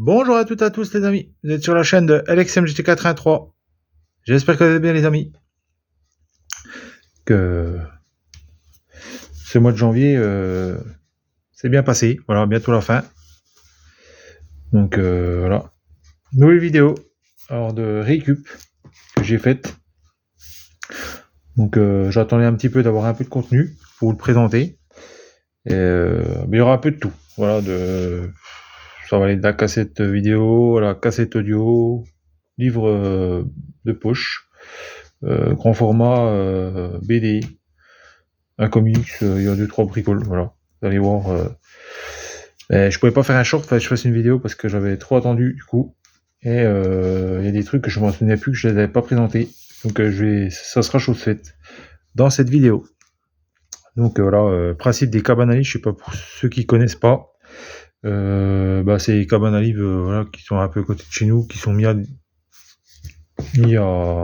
Bonjour à toutes et à tous les amis, vous êtes sur la chaîne de LXMGT83. J'espère que vous allez bien les amis. Que ce mois de janvier c'est bien passé, voilà, bientôt la fin. Donc voilà, nouvelle vidéo alors de récup que j'ai faite. Donc j'attendais un petit peu d'avoir un peu de contenu pour vous le présenter. Et, mais il y aura un peu de tout, voilà, ça va aller de la cassette vidéo, la cassette audio, livre de poche, grand format BD, un comics, il y a 2-3 bricoles, voilà. Vous allez voir. Je pouvais pas faire un short, fallait que je fasse une vidéo parce que j'avais trop attendu du coup. Et il y a des trucs que je m'en souvenais plus, que je les avais pas présentés. Donc ça sera chose faite dans cette vidéo. Donc voilà, principe des cabanes à livres, je sais pas pour ceux qui connaissent pas. C'est les cabanes à livres voilà, qui sont un peu à côté de chez nous, qui sont mis à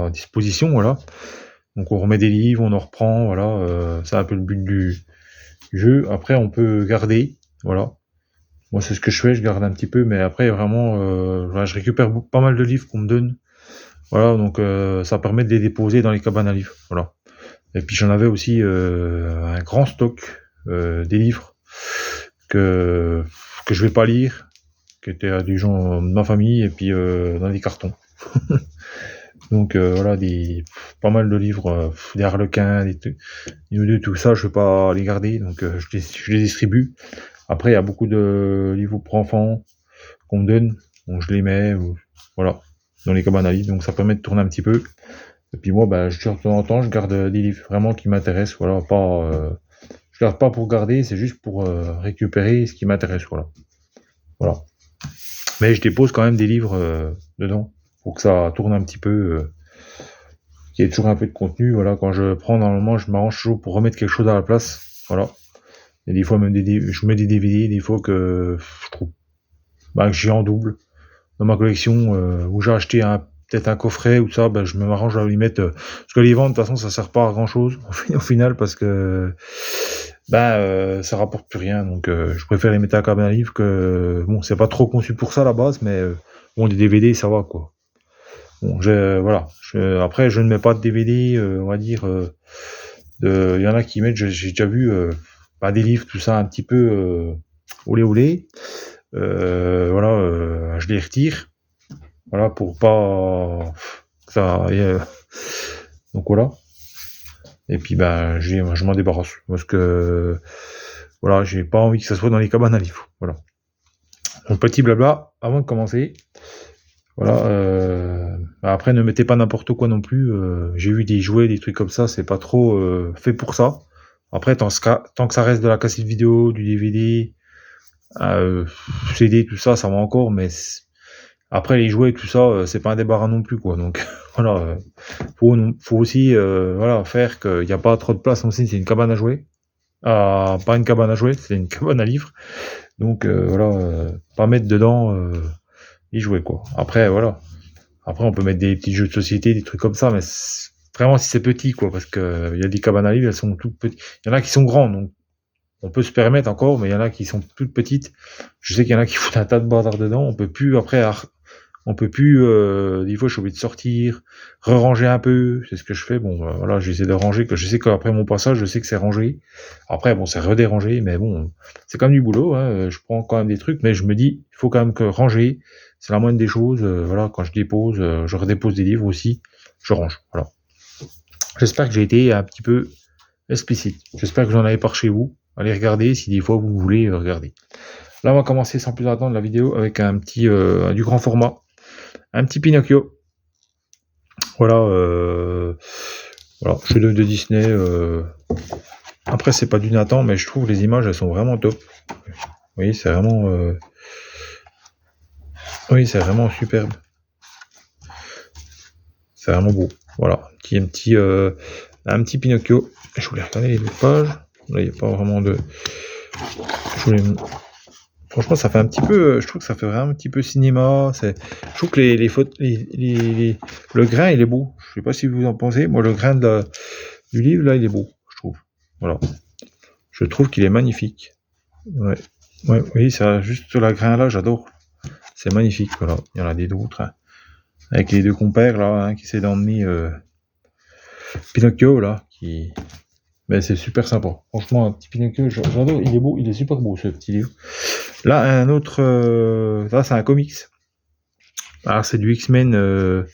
disposition, voilà. Donc on remet des livres, on en reprend, voilà, c'est un peu le but du jeu. Après on peut garder, voilà. Moi c'est ce que je fais, je garde un petit peu, mais après vraiment, voilà, je récupère pas mal de livres qu'on me donne. Voilà, donc ça permet de les déposer dans les cabanes à livres, voilà. Et puis j'en avais aussi un grand stock des livres que je vais pas lire, qui étaient à des gens de ma famille, et puis dans des cartons. Donc voilà, pas mal de livres, des harlequins, de tout ça, je vais pas les garder, donc je les distribue. Après, il y a beaucoup de livres pour enfants qu'on me donne, donc je les mets, voilà, dans les cabanes à livres, donc ça permet de tourner un petit peu. Et puis moi, de temps en temps, je garde des livres vraiment qui m'intéressent, voilà, je garde pas pour garder, c'est juste pour récupérer ce qui m'intéresse, voilà. Mais je dépose quand même des livres dedans, pour que ça tourne un petit peu, qu'il y ait toujours un peu de contenu, voilà. Quand je prends, normalement, je m'arrange toujours pour remettre quelque chose à la place, voilà. Et des fois, même je mets des DVD, des fois que je trouve que j'ai en double dans ma collection, où j'ai acheté peut-être un coffret ou ça, je m'arrange à lui mettre, parce que les ventes, de toute façon, ça sert pas à grand chose au final, parce que ça rapporte plus rien, donc je préfère les mettre à la cabane à livres, que bon, c'est pas trop conçu pour ça à la base, mais bon, des DVD ça va quoi. Bon, voilà, après je ne mets pas de DVD, on va dire, il y en a qui mettent, j'ai déjà vu des livres, tout ça un petit peu olé olé, voilà, je les retire, voilà, pour pas que ça donc voilà. Et puis je m'en débarrasse parce que voilà, j'ai pas envie que ça soit dans les cabanes à livres, voilà. Un petit blabla avant de commencer. Voilà, après ne mettez pas n'importe quoi non plus, j'ai vu des jouets, des trucs comme ça, c'est pas trop fait pour ça. Après tant que ça reste de la cassette vidéo, du DVD, CD, tout ça, ça va encore, mais après les jouets, tout ça, c'est pas un débarras non plus, quoi. Donc voilà, faut aussi voilà, faire qu'il n'y a pas trop de place aussi, c'est une cabane à jouer. Pas une cabane à jouer, c'est une cabane à livres. Donc voilà, pas mettre dedans les jouets, quoi. Après voilà. Après on peut mettre des petits jeux de société, des trucs comme ça, mais vraiment si c'est petit, quoi, parce que il y a des cabanes à livres, elles sont toutes petites. Il y en a qui sont grandes, donc on peut se permettre encore, mais il y en a qui sont toutes petites. Je sais qu'il y en a qui foutent un tas de bazar dedans, on peut plus après, des fois je suis obligé de sortir, re-ranger un peu, c'est ce que je fais. Bon voilà, j'essaie de ranger, que je sais qu'après mon passage, je sais que c'est rangé. Après bon, c'est redérangé, mais bon, c'est quand même du boulot, hein. Je prends quand même des trucs, mais je me dis, il faut quand même que ranger, c'est la moindre des choses, voilà, quand je dépose, je redépose des livres aussi, je range, voilà. J'espère que j'ai été un petit peu explicite, j'espère que vous en avez par chez vous. Allez regarder si des fois vous voulez regarder. Là, on va commencer sans plus attendre la vidéo avec un petit du grand format, un petit Pinocchio. Voilà, voilà, chef-d'œuvre de Disney. Après, c'est pas du Nathan, mais je trouve les images, elles sont vraiment top. Oui, c'est vraiment, oui, c'est vraiment superbe. C'est vraiment beau. Voilà, un petit Pinocchio. Je voulais regarder les deux pages. Là, il n'y a pas vraiment de. Franchement, ça fait un petit peu. Je trouve que ça fait vraiment un petit peu cinéma. Je trouve que le grain, il est beau. Je sais pas si vous en pensez. Moi, le grain du livre, là, il est beau, je trouve. Voilà. Je trouve qu'il est magnifique. Ouais. Ouais, oui, ça, juste la grain là, j'adore. C'est magnifique, voilà. Il y en a des d'autres, hein. Avec les deux compères, là, hein, qui essaient d'emmener Pinocchio, là, qui... Mais c'est super sympa. Franchement, un petit Pinocchio, j'adore. Il est beau, il est super beau, ce petit livre. Là, un autre... là, c'est un comics. Alors, c'est du X-Men...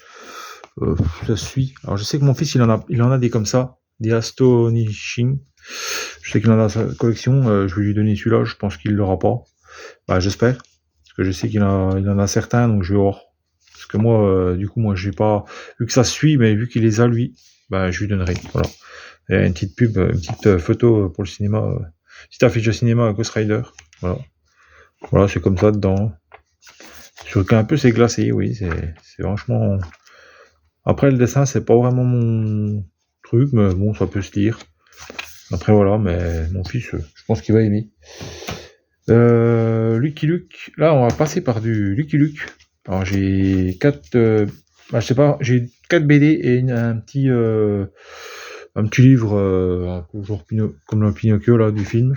ça suit. Alors, je sais que mon fils, il en a des comme ça. Des Astonishing. Je sais qu'il en a sa collection. Je vais lui donner celui-là. Je pense qu'il l'aura pas. Bah, j'espère. Parce que je sais il en a certains, donc je vais voir. Parce que moi, du coup, moi, j'ai pas... Vu que ça suit, mais vu qu'il les a, lui, bah, je lui donnerai. Voilà. Il y a une petite pub, une petite photo pour le cinéma. Petite affiche de cinéma à Ghost Rider. Voilà. Voilà, c'est comme ça dedans. Sur un peu, c'est glacé, oui. C'est franchement... Après, le dessin, c'est pas vraiment mon truc, mais bon, ça peut se lire. Après, voilà, mais mon fils, je pense qu'il va aimer. Lucky Luke. Là, on va passer par du Lucky Luke. Alors, j'ai 4... je sais pas, j'ai 4 BD et un petit livre, un peu genre comme le Pinocchio, là, du film.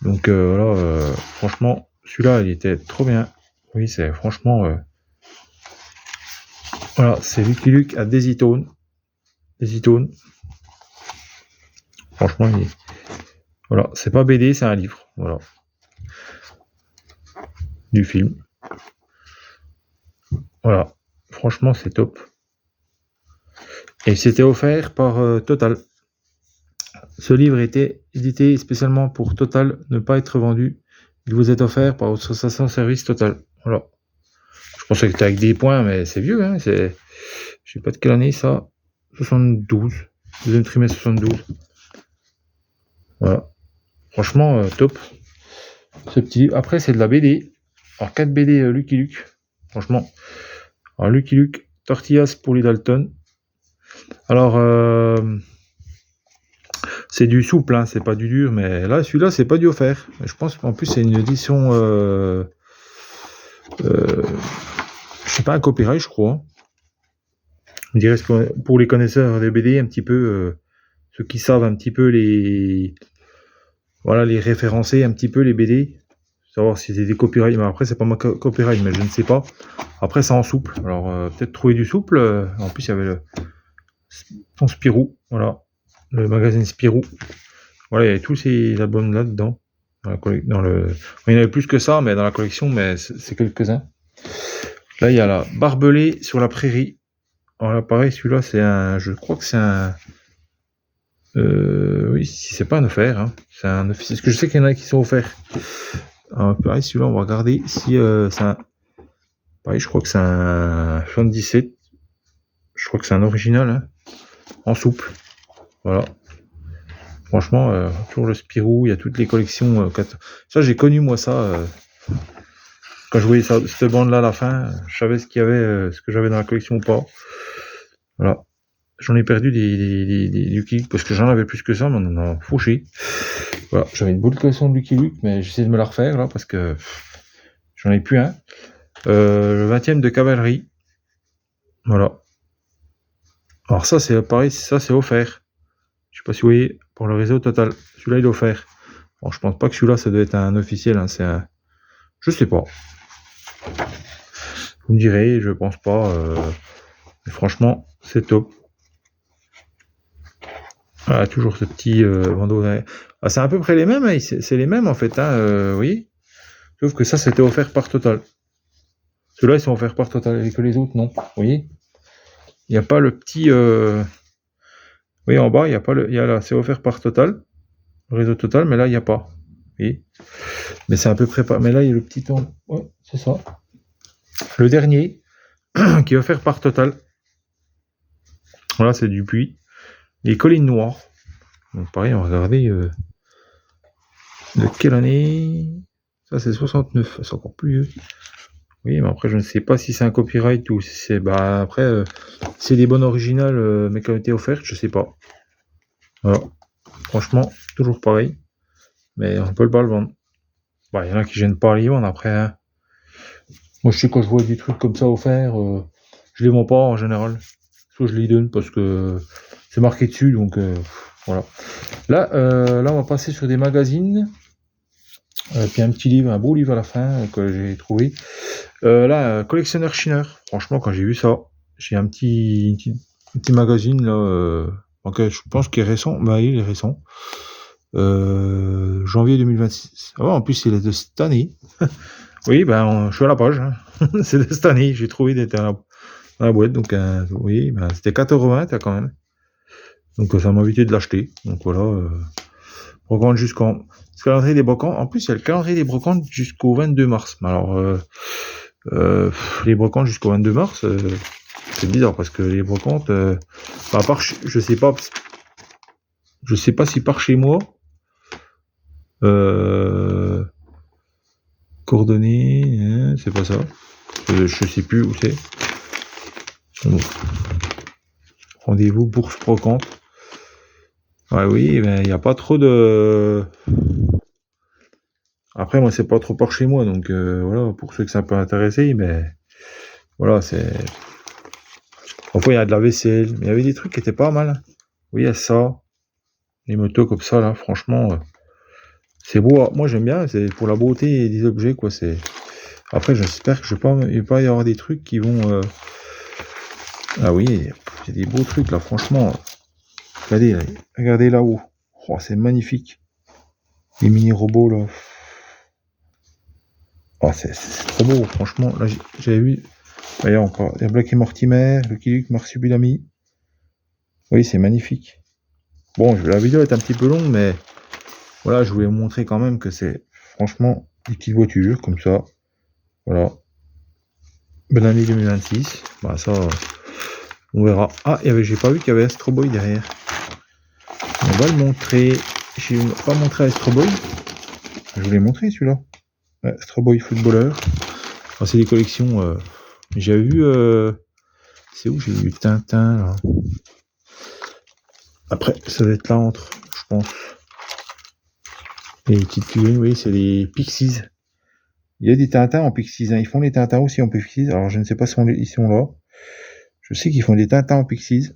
Donc, voilà, franchement, celui-là, il était trop bien. Oui, c'est franchement... Voilà, c'est Lucky Luke à Daisy Town. Franchement, voilà, c'est pas BD, c'est un livre. Voilà. Du film. Voilà. Franchement, c'est top. Et c'était offert par Total. Ce livre était édité spécialement pour Total, ne pas être vendu. Il vous est offert par votre association service Total. Voilà. Je pensais que c'était avec des points, mais c'est vieux, hein. Je sais pas de quelle année ça. 72. Deuxième trimestre 72. Voilà. Franchement, top. Ce petit livre. Après, c'est de la BD. Alors, 4 BD Lucky Luke. Franchement. Alors, Lucky Luke, Tortillas pour les Dalton. Alors, c'est du souple, hein, c'est pas du dur, mais là, celui-là, c'est pas du offert. Je pense qu'en plus, c'est une édition... je sais pas, un copyright, je crois. Je dirais pour les connaisseurs des BD, un petit peu... ceux qui savent un petit peu les... Voilà, les référencer un petit peu, les BD. Savoir si c'est des copyrights. Mais après, c'est pas ma copyright, mais je ne sais pas. Après, c'est en souple. Alors, peut-être trouver du souple. En plus, il y avait son Spirou. Voilà. Le magazine Spirou. Voilà, il y avait tous ces albums là-dedans. Il y en avait plus que ça, mais dans la collection, mais c'est quelques-uns. Là, il y a la Barbelé sur la prairie. Alors là, pareil, celui-là, je crois que c'est un... oui, si c'est pas un offert, hein. C'est un office. Est-ce que je sais qu'il y en a qui sont offerts? Alors, pareil, celui-là, on va regarder si c'est un... Pareil, je crois que c'est un 77. Je crois que c'est un original, hein, en souple. Voilà. Franchement, toujours le Spirou, il y a toutes les collections. Ça, j'ai connu, moi, ça. Quand je voyais cette bande-là à la fin, je savais ce qu'il y avait, ce que j'avais dans la collection ou pas. Voilà. J'en ai perdu des Lucky Luke parce que j'en avais plus que ça, mais on en a fauché. Voilà. J'avais une bonne collection de Lucky Luke, mais j'essaie de me la refaire, là, parce que j'en ai plus un. Le 20e de cavalerie. Voilà. Alors ça, c'est pareil, ça, c'est offert. Je sais pas si vous voyez, pour le réseau Total. Celui-là, il est offert. Bon, je pense pas que celui-là, ça doit être un officiel, hein, c'est un... Je sais pas. Vous me direz, je pense pas. Mais franchement, c'est top. Voilà, toujours ce petit bandeau. Ah, c'est à peu près les mêmes, hein, c'est les mêmes en fait, hein, vous voyez. Sauf que ça, c'était offert par Total. Ceux-là, ils sont offerts par Total, et que les autres, non. Vous voyez. Il n'y a pas le petit... Vous voyez, en bas, il n'y a pas le... Il y a là, c'est offert par Total. Le réseau Total, mais là, il n'y a pas. Vous voyez. Mais c'est à peu près pas... Mais là, il y a le petit ton. Ouais, c'est ça. Le dernier, qui est offert par Total. Voilà, c'est du puits. Les collines noires. Donc pareil, on va regarder de quelle année. Ça, c'est 69. C'est encore plus vieux. Oui, mais après, je ne sais pas si c'est un copyright ou si c'est... Bah, après, c'est des bonnes originales, mais qui ont été offertes, je sais pas. Voilà. Franchement, toujours pareil. Mais on peut pas le vendre. Bah, il y en a qui gênent pas à les vendre après, hein. Moi, je sais, quand je vois des trucs comme ça offerts, je les vends pas en général. Soit je les donne parce que c'est marqué dessus, donc voilà. Là, on va passer sur des magazines. Puis un petit livre, un beau livre à la fin que j'ai trouvé. Là, collectionneur Schiner. Franchement, quand j'ai vu ça, j'ai un petit magazine là, ok, je pense qu'il est récent. Bah, il est récent. Janvier 2026. Ah ouais, en plus, il est de cette année. Oui, ben, je suis à la page. Hein. C'est de cette année. J'ai trouvé dans la boîte. Donc, oui, ben, c'était 4,20 € quand même. Donc, ça m'a évité de l'acheter. Donc, voilà. Brocante jusqu'en. Le calendrier des brocantes. En plus, il y a le calendrier des brocantes jusqu'au 22 mars. Alors, les brocantes jusqu'au 22 mars, c'est bizarre parce que les brocantes, à part, je sais pas si par chez moi, coordonnées, hein, c'est pas ça. Je sais plus où c'est. Bon. Rendez-vous bourse brocante. Ouais, oui, mais il n'y a pas trop de. Après, moi, c'est pas trop par chez moi, donc voilà, pour ceux que ça peut intéresser, mais voilà, c'est. Parfois, il y a de la vaisselle, mais il y avait des trucs qui étaient pas mal. Oui, il y a ça. Les motos comme ça, là, franchement, c'est beau. Moi, j'aime bien, c'est pour la beauté des objets, quoi. C'est. Après, j'espère que il va pas y avoir des trucs qui vont. Ah oui, il y a des beaux trucs, là, franchement. Regardez là-haut. Oh, c'est magnifique. Les mini-robots, là. Oh, c'est trop beau, franchement. Là, j'avais vu. Voyez encore. Il y a Black et Mortimer, Lucky Luke, Marsupilami. Oui, c'est magnifique. Bon, la vidéo est un petit peu longue, mais voilà, je voulais vous montrer quand même que c'est franchement des petites voitures comme ça. Voilà. Bonne année 2026. Bah, ça, on verra. Ah, j'ai pas vu qu'il y avait Astro Boy derrière. On va le montrer. Je n'ai pas montré Astro Boy. Je vous l'ai montré celui-là. Ouais, Astro Boy footballeur. Alors, c'est des collections. J'avais vu. C'est où j'ai vu Tintin là. Après, ça doit être là entre, je pense. Les petites figurines, oui, c'est les Pixies. Il y a des Tintins en Pixies. Hein. Ils font les Tintins aussi en Pixies. Alors, je ne sais pas si ils sont là. Je sais qu'ils font des Tintins en Pixies.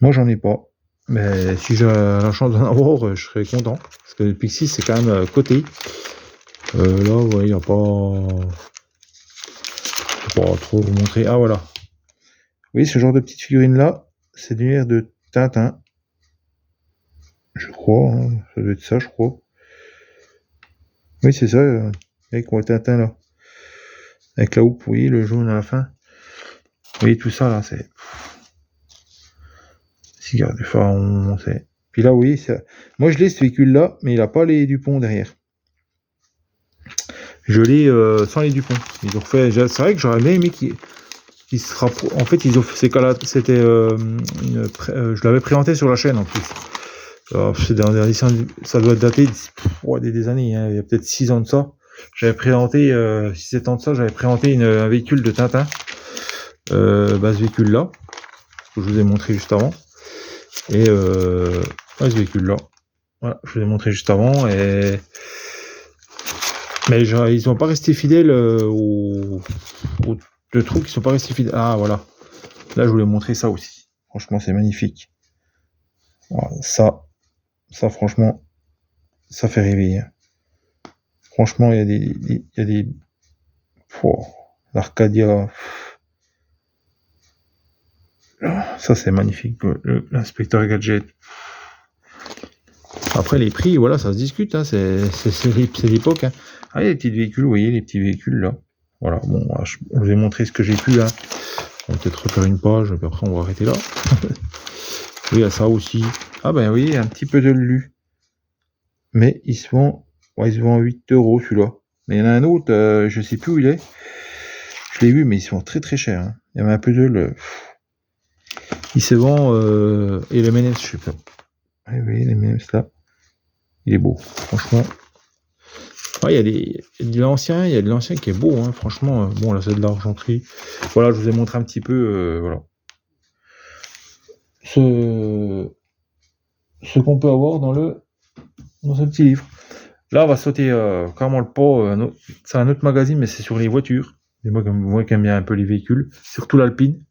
Moi, j'en ai pas. Mais si j'ai la chance d'en avoir, je serais content. Parce que le Pixies, c'est quand même coté. Là, ouais, il n'y a pas. Je ne vais pas trop vous montrer. Ah, voilà. Oui, ce genre de petites figurines-là, c'est de l'univers de Tintin. Je crois. Hein. Ça doit être ça, je crois. Oui, c'est ça. Avec le Tintin, là. Avec la houppe, oui, le jaune à la fin. Oui, tout ça, là, c'est. Cigare du pharaon, c'est. Puis là, oui, ça. Moi, je l'ai ce véhicule-là, mais il n'a pas les Dupont derrière. Je l'ai sans les Dupont. Ils ont refait. C'est vrai que j'aurais bien aimé qu'ils se rapprochent. En fait, ils ont fait. C'était. Je l'avais présenté sur la chaîne en plus. C'est ça doit dater des années. Hein. Il y a peut-être 6 ans de ça. J'avais présenté 6-7 ans de ça. J'avais présenté un véhicule de Tintin. Ce véhicule-là, que je vous ai montré juste avant. Et ce véhicule-là. Voilà, je vous ai montré juste avant. Mais ils sont pas restés fidèles aux trucs, ils sont pas restés fidèles. Ah voilà. Là, je voulais montrer ça aussi. Franchement, c'est magnifique. Voilà, ça, franchement, ça fait rêver. Hein. Franchement, il y a des. L'Arcadia. Ça, c'est magnifique. L'inspecteur Gadget. Après, les prix, voilà, ça se discute. Hein, c'est l'époque. Hein. Ah, il y a les petits véhicules, vous voyez, les petits véhicules là. Voilà, bon, je vous ai montré ce que j'ai pu. Hein. On va peut-être refaire une page, puis après, on va arrêter là. Oui, il y a ça aussi. Ah, ben oui, un petit peu de lu. Mais il se vend à 8 € celui-là. Mais il y en a un autre, je sais plus où il est. Je l'ai vu, mais il se vend très très cher. Hein. Il y avait un peu de. Il se vend. Et le M&M's, je sais pas. Ah, oui, les M&M's là. Il est beau, franchement. Ouais, il y a de l'ancien qui est beau, hein, franchement. Bon, là, c'est de l'argenterie. Voilà, je vous ai montré un petit peu, voilà. Ce qu'on peut avoir dans ce petit livre. Là, on va sauter carrément le pas. C'est un autre magazine, mais c'est sur les voitures. Et moi qui aime bien un peu les véhicules, surtout l'Alpine.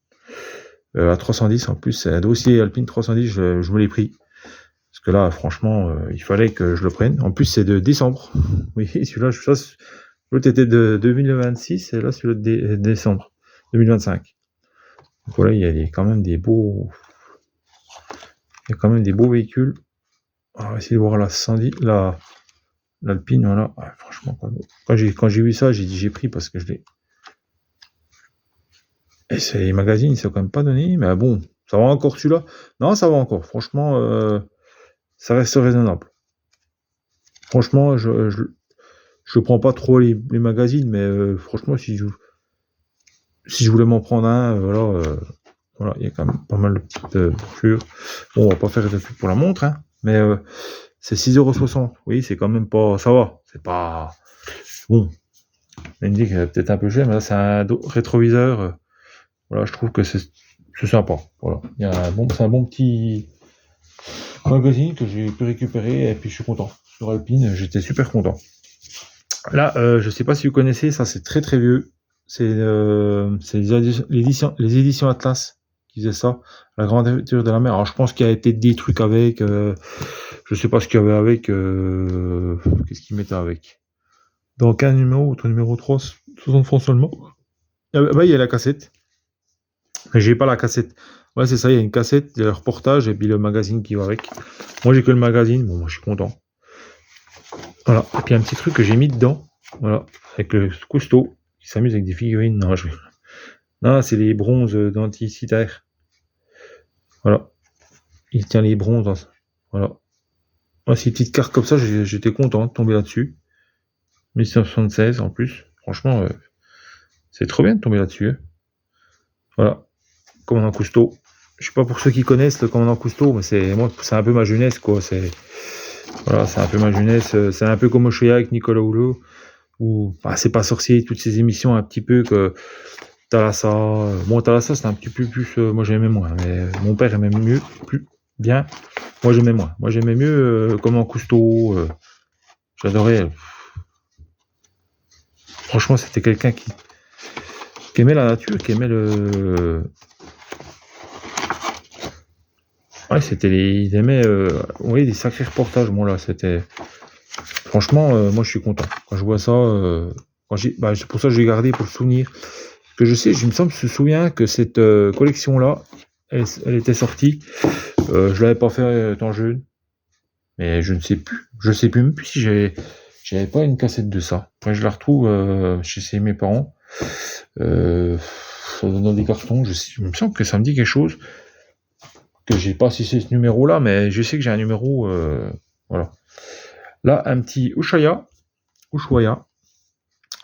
À 310, en plus, c'est un dossier Alpine 310, je me l'ai pris. Parce que là, franchement, il fallait que je le prenne. En plus, c'est de décembre. Oui, celui-là, L'autre était de 2026 et là, celui-là de décembre 2025. Donc voilà, il y a quand même des beaux véhicules. On va essayer de voir la 110, l'Alpine, voilà. Ouais, franchement, quand j'ai vu ça, j'ai dit j'ai pris parce que je l'ai. Et les magazines, ils sont quand même pas donnés, mais bon, ça va encore celui-là. Non, ça va encore. Franchement, ça reste raisonnable. Franchement, je prends pas trop les magazines, mais franchement, si je voulais m'en prendre un, voilà, il y a quand même pas mal de petites brochures. Bon, on va pas faire de pub pour la montre, hein, mais c'est 6,60 €. Oui, c'est quand même pas, ça va. C'est pas bon. On me dit qu'elle est peut-être un peu cher, mais là, c'est un rétroviseur. Voilà, je trouve que c'est sympa. Voilà, c'est un bon petit magazine que j'ai pu récupérer et puis je suis content. Sur Alpine, j'étais super content. Là, je sais pas si vous connaissez, ça c'est très très vieux. C'est les éditions Atlas qui faisaient ça, la grande aventure de la mer. Alors je pense qu'il y avait peut-être des trucs avec, je sais pas ce qu'il y avait avec, qu'est-ce qu'ils mettaient avec. Donc un numéro, autre numéro 3, 60 francs seulement. Bah il y a la cassette. Mais j'ai pas la cassette. Ouais, c'est ça, il y a une cassette, il y a le reportage et puis le magazine qui va avec. Moi j'ai que le magazine, bon moi je suis content. Voilà, et puis un petit truc que j'ai mis dedans, voilà, avec le Cousteau, qui s'amuse avec des figurines. Non, c'est les bronzes d'Anticythère. Voilà. Il tient les bronzes. Voilà. Moi, ces petites cartes comme ça, j'étais content de tomber là-dessus. 1976 en plus. Franchement, c'est trop bien de tomber là-dessus. Hein. Voilà. Commandant Cousteau. Je sais pas pour ceux qui connaissent le Commandant Cousteau, mais c'est un peu ma jeunesse, quoi. C'est un peu ma jeunesse. C'est un peu comme Oshéa avec Nicolas Hulot. Ou C'est pas sorcier, toutes ces émissions un petit peu que Thalassa. Bon, Thalassa, c'était un petit peu plus. Moi, j'aimais moins, mais mon père aimait mieux, plus bien. Moi, j'aimais moins. Moi, j'aimais mieux Commandant Cousteau. J'adorais. Franchement, c'était quelqu'un qui aimait la nature, qui aimait le. Ouais, il aimait, oui, des sacrés reportages. Moi là, c'était. Franchement, moi, je suis content quand je vois ça. C'est pour ça que j'ai gardé pour le souvenir. Que je sais, je me souviens que cette collection-là, elle était sortie. Je l'avais pas fait étant jeune, mais je ne sais plus. Je sais plus même plus si j'avais pas une cassette de ça. Après, je la retrouve chez mes parents. Dans des cartons. Il me semble que ça me dit quelque chose. Que j'ai pas si c'est ce numéro-là, mais je sais que j'ai un numéro. Voilà. Là, un petit Ushuaïa.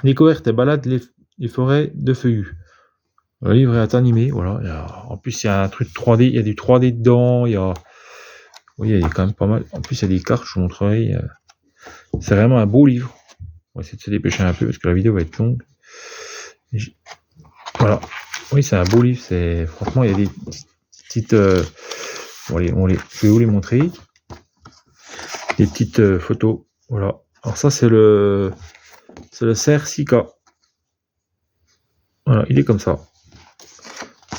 Découverte et balade les forêts de Feuillus. Le livre est animé, voilà. En plus, il y a un truc 3D, il y a du 3D dedans, il y a quand même pas mal. En plus, il y a des cartes, je vous montrerai. C'est vraiment un beau livre. On va essayer de se dépêcher un peu parce que la vidéo va être longue. Voilà. Oui, c'est un beau livre. Franchement, il y a des petites. Je vais vous les montrer. Des petites photos. Voilà. Alors ça, c'est le cerf Sika. Voilà, il est comme ça.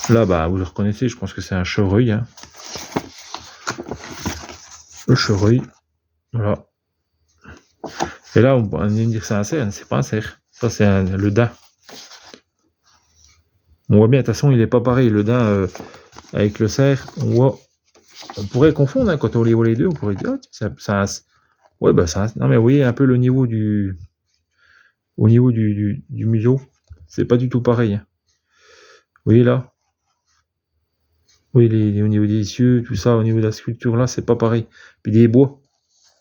Là, vous le reconnaissez, je pense que c'est un chevreuil. Hein. Le chevreuil. Voilà. Et là, on va dire que c'est un cerf, c'est pas un cerf. Ça, c'est le daim. On voit bien, de toute façon, il n'est pas pareil. Le daim avec le cerf, on pourrait confondre, hein, quand on les voit les deux, on pourrait dire, c'est un. Ouais, c'est un. Non, mais vous voyez un peu le niveau du museau. C'est pas du tout pareil. Hein. Vous voyez là? Oui, au niveau des yeux, tout ça, au niveau de la sculpture là, c'est pas pareil. Puis des bois.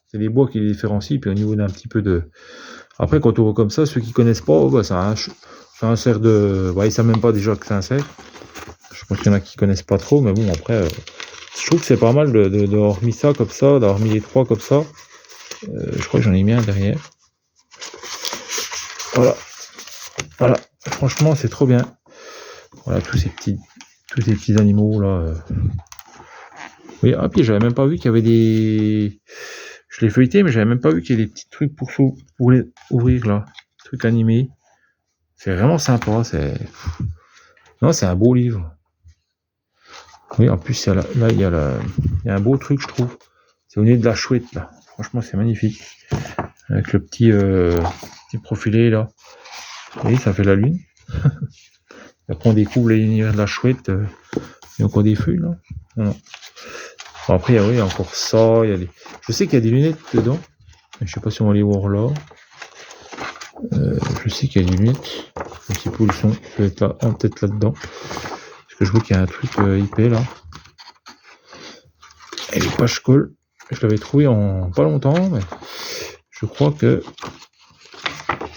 C'est les bois qui les différencient, puis au niveau d'un petit peu de. Après, quand on voit comme ça, ceux qui connaissent pas, c'est un cerf de. Ils savent même pas déjà que c'est un cerf. Je pense qu'il y en a qui connaissent pas trop, mais bon, après, je trouve que c'est pas mal d'avoir mis ça comme ça, d'avoir mis les trois comme ça. Je crois que j'en ai mis un derrière. Voilà. Franchement, c'est trop bien. Voilà, tous ces petits animaux là. Oui, puis j'avais même pas vu qu'il y avait des. Je l'ai feuilleté, mais j'avais même pas vu qu'il y avait des petits trucs pour les ouvrir là. Trucs animés. C'est vraiment sympa. Non, c'est un beau livre. Oui, en plus, il y a un beau truc, je trouve. C'est au nez de la chouette là. Franchement, c'est magnifique. Avec le petit petit profilé là. Vous voyez, ça fait la lune. Après on découvre l'univers de la chouette. Il y a encore des feuilles là. Voilà. Bon, après il y a encore ça. Je sais qu'il y a des lunettes dedans. Je sais pas si on va les voir là. Je sais qu'il y a des lunettes. Je sais pas où ils sont. Ça va être là, peut-être là-dedans. Parce que je vois qu'il y a un truc IP là. Et les pages colle. Je l'avais trouvé en pas longtemps, mais je crois que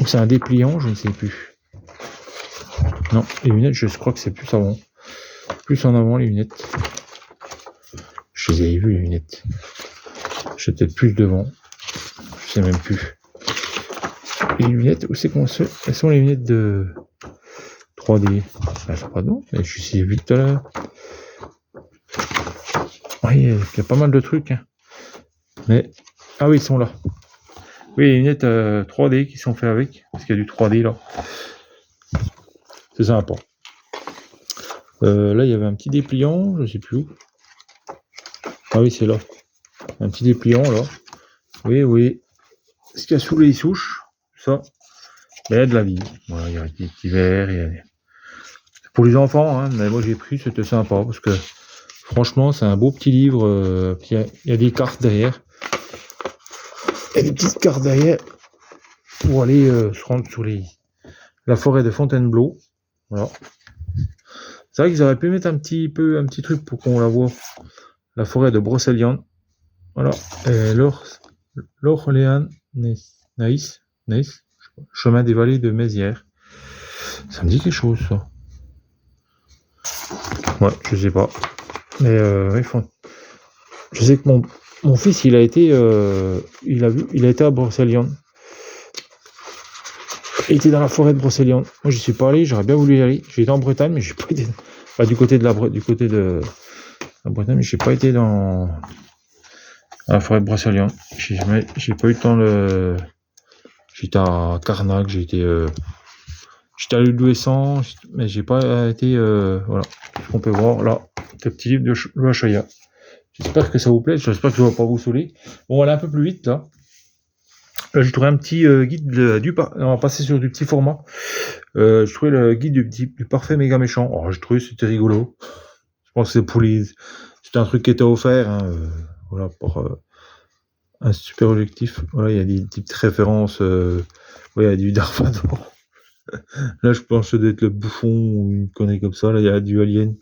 c'est un dépliant, je ne sais plus. Non, les lunettes, je crois que c'est plus avant. Plus en avant les lunettes. Je les avais vues les lunettes. J'ai peut-être plus devant. Je sais même plus. Les lunettes, où c'est qu'on se... Elles sont les lunettes de 3D. Ah, c'est pas non, mais je suis vu tout à l'heure. Oui, il y a pas mal de trucs. Hein. Mais... Ah oui, ils sont là. Oui, les lunettes 3D qui sont faites avec. Parce qu'il y a du 3D là. C'est sympa. Là, il y avait un petit dépliant, je sais plus où. Ah oui, c'est là. Un petit dépliant là. Oui. Ce qu'il y a sous les souches, ça, il y a de la vie. Voilà, il y a des petits verres, c'est pour les enfants, hein, mais moi j'ai pris, c'était sympa parce que franchement, c'est un beau petit livre. Puis il y a des cartes derrière. Il y a des petites cartes derrière pour aller se rendre sur la forêt de Fontainebleau. Voilà. C'est vrai qu'ils auraient pu mettre un petit truc pour qu'on la voit. La forêt de Brocéliande. Voilà. L'Orléans Naïs, chemin des vallées de Mézières. Ça me dit quelque chose, ça. Ouais, je sais pas. Mais je sais que mon fils, il a été à Brocéliande. Il était dans la forêt de Brocéliande. Moi, j'y suis pas allé, j'aurais bien voulu y aller. J'ai été en Bretagne, mais j'ai pas été. Enfin, du côté de la Bretagne, mais j'ai pas été dans la forêt de Brocéliande. J'ai pas eu le temps J'étais à Carnac, j'étais à Ludouessant, mais j'ai pas été. Voilà. Ce qu'on peut voir là, ce petit livre de Loi Chaya. J'espère que ça vous plaît, j'espère que je ne vais pas vous saouler. Bon, on va aller un peu plus vite là. Là, j'ai trouvé un petit guide on va passer sur du petit format. J'ai trouvé le guide du parfait méga méchant. Oh, j'ai trouvé c'était rigolo. Je pense que c'était un truc qui était offert. Hein, voilà, pour un super objectif. Voilà, il y a des petites références. Il y a du Dark Vador. Là, je pense que ça doit être le bouffon ou une connerie comme ça. Là, il y a du Alien.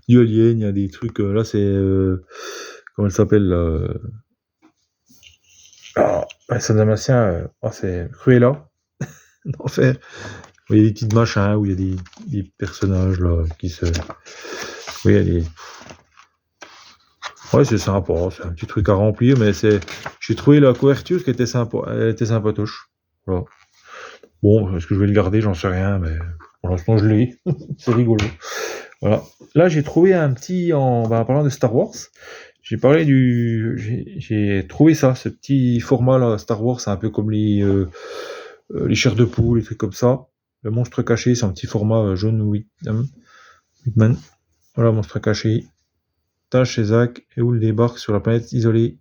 Il y a des trucs. Là, c'est. Comment elle s'appelle là c'est Damasien. C'est Cruella. D'enfer. Il y a des petites machins où il y a des personnages là qui se. Oui, il y a des. Ouais, c'est sympa. C'est un petit truc à remplir, mais j'ai trouvé la couverture qui était sympa. Elle était sympatoche. Voilà. Bon, est-ce que je vais le garder? J'en sais rien, mais pour l'instant, je l'ai. C'est rigolo. Voilà. Là, j'ai trouvé un petit, en parlant de Star Wars, j'ai trouvé ça, ce petit format là, Star Wars, c'est un peu comme les chairs de poule, les trucs comme ça. Le monstre caché, c'est un petit format jaune Whitman. Voilà, monstre caché. Tash et Zach et Houl débarquent sur la planète isolée.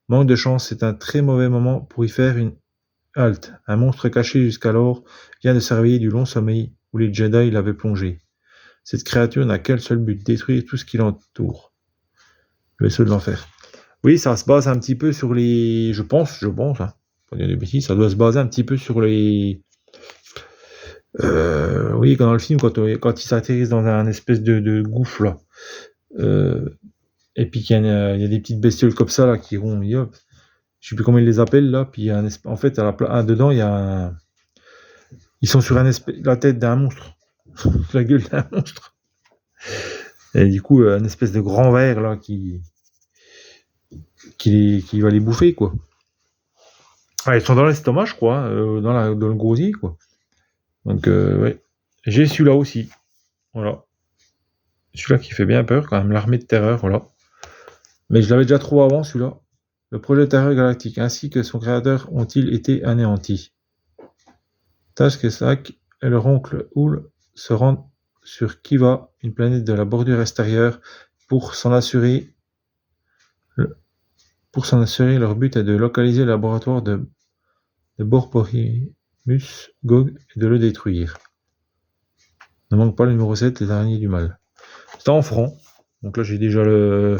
Manque de chance, c'est un très mauvais moment pour y faire une halte. Un monstre caché jusqu'alors vient de s'éveiller du long sommeil où les Jedi l'avaient plongé. Cette créature n'a qu'un seul but, détruire tout ce qui l'entoure. Le vaisseau de l'enfer. Oui, ça se base un petit peu sur les... Je pense, hein. Pas dire de bêtises, ça doit se baser un petit peu sur les... Oui, dans le film, quand ils s'atterrissent dans un espèce de gouffre, là. Et puis qu'il y a des petites bestioles comme ça, là, qui vont... Je sais plus comment ils les appellent, là. Puis il y a en fait, dedans, il y a Ils sont sur la tête d'un monstre. La gueule d'un monstre. Et du coup, un espèce de grand ver là qui va les bouffer, quoi. Ils sont dans l'estomac, je crois, dans le gosier, quoi. Donc, ouais. J'ai celui-là aussi. Voilà. Celui-là qui fait bien peur, quand même, l'armée de terreur, voilà. Mais je l'avais déjà trouvé avant, celui-là. Le projet Terreur Galactique, ainsi que son créateur, ont-ils été anéantis. Task et Sack et leur oncle Houl se rendent sur Kiva, une planète de la bordure extérieure, pour s'en assurer. Leur but est de localiser le laboratoire de de Borporimus Gog et de le détruire. Ne manque pas le numéro 7, les araignées du mal. C'est en francs. Donc là, j'ai déjà le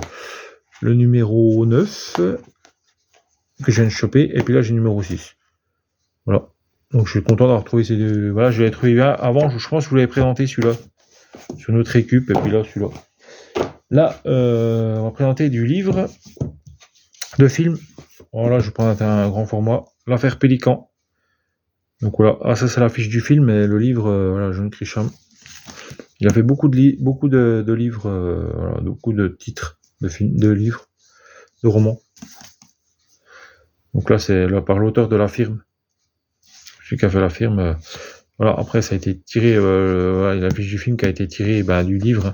numéro 9 que je viens de choper. Et puis là, j'ai le numéro 6. Voilà. Donc je suis content d'avoir trouvé ces deux. Voilà, je l'avais trouvé bien. Avant, je pense que je vous l'avais présenté celui-là. Sur notre récup. Et puis là, celui-là. Là, on va présenter du livre de film. Voilà, je vais prendre un grand format. L'affaire Pélican. Donc voilà. Ah, ça, c'est l'affiche du film. Et le livre, voilà, John Grisham. Il a fait beaucoup de livres, voilà, beaucoup de titres de films, de livres, de romans. Donc là, c'est là par l'auteur de La Firme. Celui qui a fait La Firme. Voilà, après, ça a été tiré, voilà, la fiche du film qui a été tirée du livre.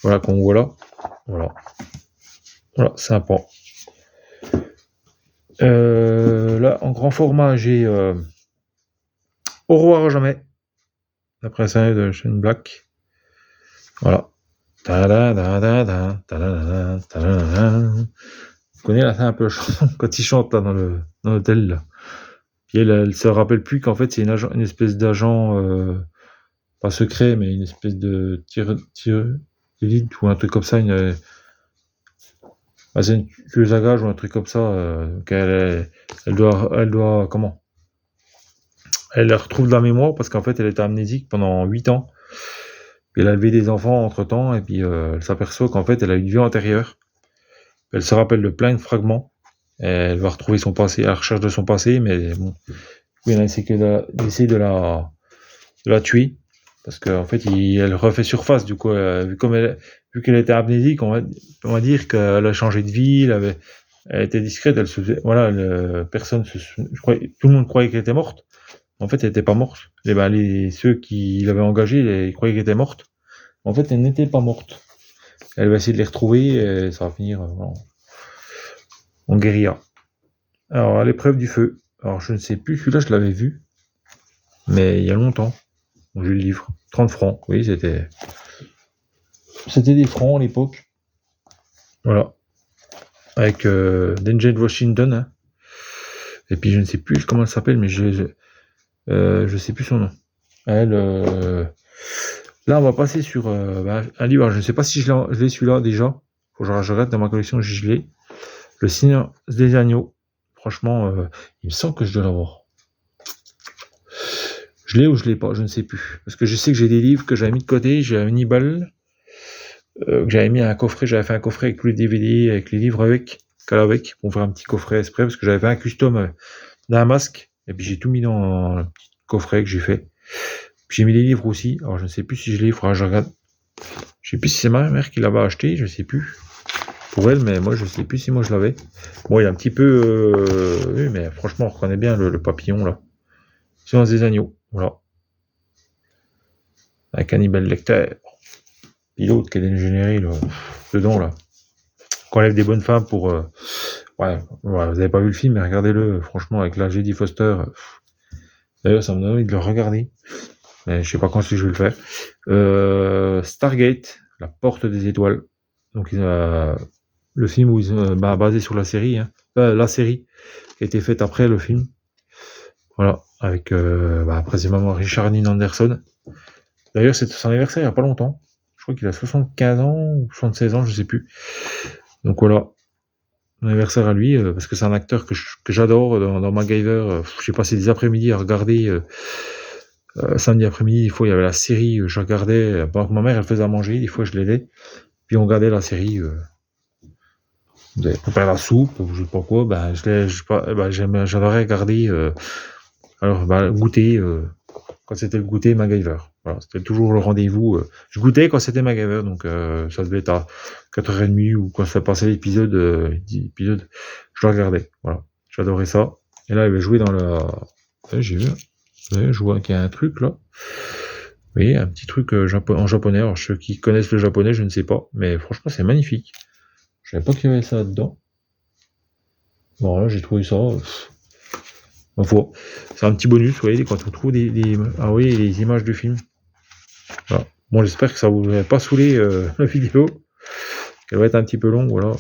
Voilà, qu'on voit là. Voilà. Voilà, sympa. Là, en grand format, j'ai Au revoir à jamais. D'après ça, de Shane Black. Voilà. Vous connaissez la fin un peu quand il chante là dans l'hôtel là. Puis elle se rappelle plus qu'en fait c'est une espèce d'agent pas secret mais une espèce de tir d'élite ou un truc comme ça, c'est une tueuse à gages ou un truc comme ça qu'elle doit comment, elle retrouve de la mémoire parce qu'en fait elle était amnésique pendant 8 ans. Puis elle a élevé des enfants entre temps et puis elle s'aperçoit qu'en fait elle a une vie antérieure. Elle se rappelle de plein de fragments. Et elle va retrouver son passé, à la recherche de son passé, mais bon, il essaie de la tuer parce qu'en fait elle refait surface du coup, vu qu'elle était amnésique, on va dire qu'elle a changé de vie, elle était discrète, elle se faisait, voilà, tout le monde croyait qu'elle était morte. En fait, elle était pas morte. Ceux qui l'avaient engagée, ils croyaient qu'elle était morte. En fait, elle n'était pas morte. Elle va essayer de les retrouver et ça va finir en guérilla. Alors, à l'épreuve du feu. Alors, je ne sais plus, celui-là, je l'avais vu. Mais il y a longtemps. J'ai eu le livre. 30 francs. Oui, c'était des francs à l'époque. Voilà. Avec Denzel Washington. Hein. Et puis, je ne sais plus comment elle s'appelle, mais je sais plus son nom. Elle, là, on va passer sur un livre. Je ne sais pas si je l'ai celui-là déjà. Faut que je regarde dans ma collection, je l'ai. Le Seigneur des Agneaux. Franchement, il me semble que je dois l'avoir. Je l'ai ou je l'ai pas, je ne sais plus. Parce que je sais que j'ai des livres que j'avais mis de côté. J'ai Hannibal, que j'avais mis à un coffret. J'avais fait un coffret avec tous les DVD, avec les livres avec, pour faire un petit coffret exprès, parce que j'avais fait un custom d'un masque. Et puis j'ai tout mis dans un petit coffret que j'ai fait. Puis j'ai mis les livres aussi. Alors je ne sais plus si je l'ai, il faudra que je regarde. Je sais plus si c'est ma mère qui l'avait acheté, je sais plus. Pour elle, mais moi je sais plus si moi je l'avais. Bon, il y a un petit peu... oui, mais franchement, on reconnaît bien le papillon, là. Silence des agneaux, voilà. Avec Hannibal Lecter. Puis l'autre qui est l'ingénierie, là, dedans, là. Qu'on enlève des bonnes femmes pour... ouais, vous avez pas vu le film, mais regardez-le, franchement, avec la Jodie Foster. D'ailleurs, ça me donne envie de le regarder. Mais je sais pas quand je vais le faire. Stargate, la porte des étoiles. Donc, le film où basé sur la série, hein. La série qui a été faite après le film. Voilà, avec précisément Richard Dean Anderson. D'ailleurs, c'est son anniversaire il n'y a pas longtemps. Je crois qu'il a 75 ans ou 76 ans, je sais plus. Donc voilà, mon anniversaire à lui, parce que c'est un acteur que j'adore dans MacGyver. J'ai passé des après-midi à regarder. Samedi après-midi, des fois il y avait la série, je regardais. Pendant que ma mère elle faisait à manger, des fois je l'aidais. Puis on regardait la série. Vous avez préparé la soupe, ou je sais pas quoi. J'adorais regarder. Alors, goûter, quand c'était le goûter, MacGyver. Voilà, c'était toujours le rendez-vous. Je goûtais quand c'était MacGyver, donc ça devait être à 4h30 ou quand ça passait l'épisode, je le regardais. Voilà, j'adorais ça. Et là, il avait joué dans j'ai vu, je vois qu'il y a un truc là. Vous voyez, un petit truc en japonais. Alors, ceux qui connaissent le japonais, je ne sais pas, mais franchement, c'est magnifique. Je savais pas qu'il y avait ça dedans. Bon, là, j'ai trouvé ça... Enfin, c'est un petit bonus, vous voyez, quand on trouve les images du film. Voilà. Bon, j'espère que ça vous a pas saoulé la vidéo. Elle va être un petit peu longue, voilà.